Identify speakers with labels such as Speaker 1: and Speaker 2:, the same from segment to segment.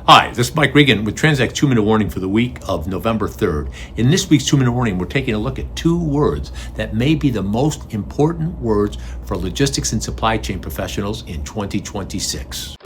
Speaker 1: Hi, this is Mike Regan with Transact's 2-Minute Warning for the week of November 3rd. In this week's 2-Minute Warning, we're taking a look at two words that may be the most important words for logistics and supply chain professionals in 2026.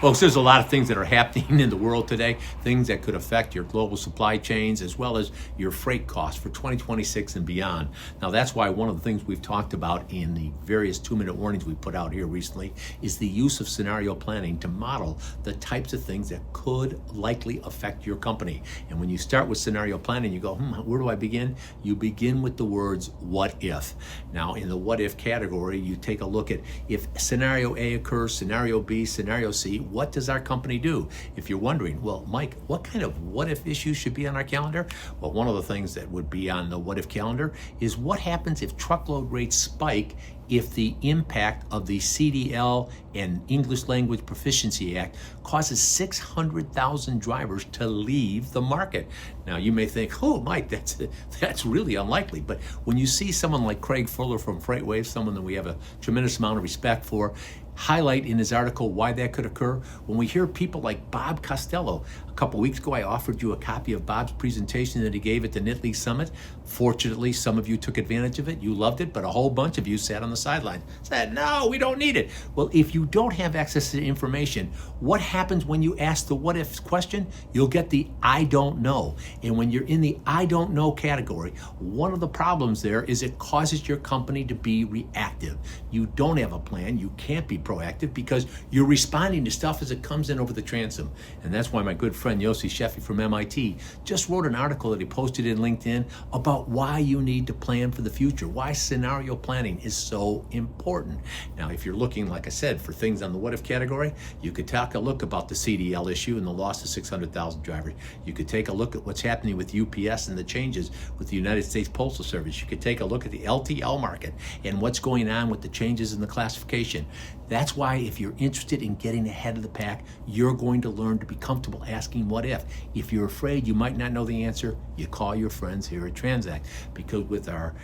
Speaker 1: Folks, there's a lot of things that are happening in the world today, things that could affect your global supply chains as well as your freight costs for 2026 and beyond. Now, that's why one of the things we've talked about in the various 2-minute warnings we put out here recently is the use of scenario planning to model the types of things that could likely affect your company. And when you start with scenario planning, you go, where do I begin? You begin with the words, what if? Now, in the what if category, you take a look at if scenario A occurs, scenario B, scenario C, what does our company do? If you're wondering, well, Mike, what kind of what if issues should be on our calendar? Well, one of the things that would be on the what if calendar is what happens if truckload rates spike if the impact of the CDL and English Language Proficiency Act causes 600,000 drivers to leave the market. Now, you may think, oh, Mike, that's really unlikely. But when you see someone like Craig Fuller from FreightWaves, someone that we have a tremendous amount of respect for, highlight in his article why that could occur. When we hear people like Bob Costello, a couple weeks ago I offered you a copy of Bob's presentation that he gave at the Knit League Summit. Fortunately, some of you took advantage of it. You loved it, but a whole bunch of you sat on the sideline. Said, no, we don't need it. Well, if you don't have access to the information, what happens when you ask the what if question? You'll get the I don't know. And when you're in the I don't know category, one of the problems there is it causes your company to be reactive. You don't have a plan. You can't be proactive because you're responding to stuff as it comes in over the transom. And that's why my good friend Yossi Sheffi from MIT just wrote an article that he posted in LinkedIn about why you need to plan for the future, why scenario planning is so important. Now, if you're looking, like I said, for things on the what if category, you could take a look about the CDL issue and the loss of 600,000 drivers. You could take a look at what's happening with UPS and the changes with the United States Postal Service. You could take a look at the LTL market and what's going on with the changes in the classification. That's why if you're interested in getting ahead of the pack, you're going to learn to be comfortable asking what if. If you're afraid you might not know the answer, you call your friends here at Transact, because with our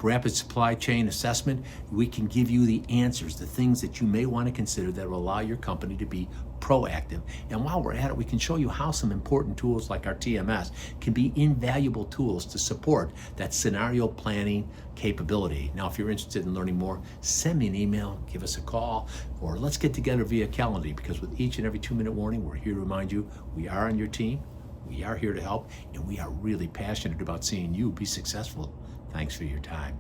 Speaker 1: rapid supply chain assessment, we can give you the answers, the things that you may want to consider that will allow your company to be proactive. And while we're at it, we can show you how some important tools like our TMS can be invaluable tools to support that scenario planning capability. Now, if you're interested in learning more, send me an email, give us a call, or let's get together via Calendly, because with each and every 2-minute warning, we're here to remind you we are on your team, we are here to help, and we are really passionate about seeing you be successful. Thanks for your time.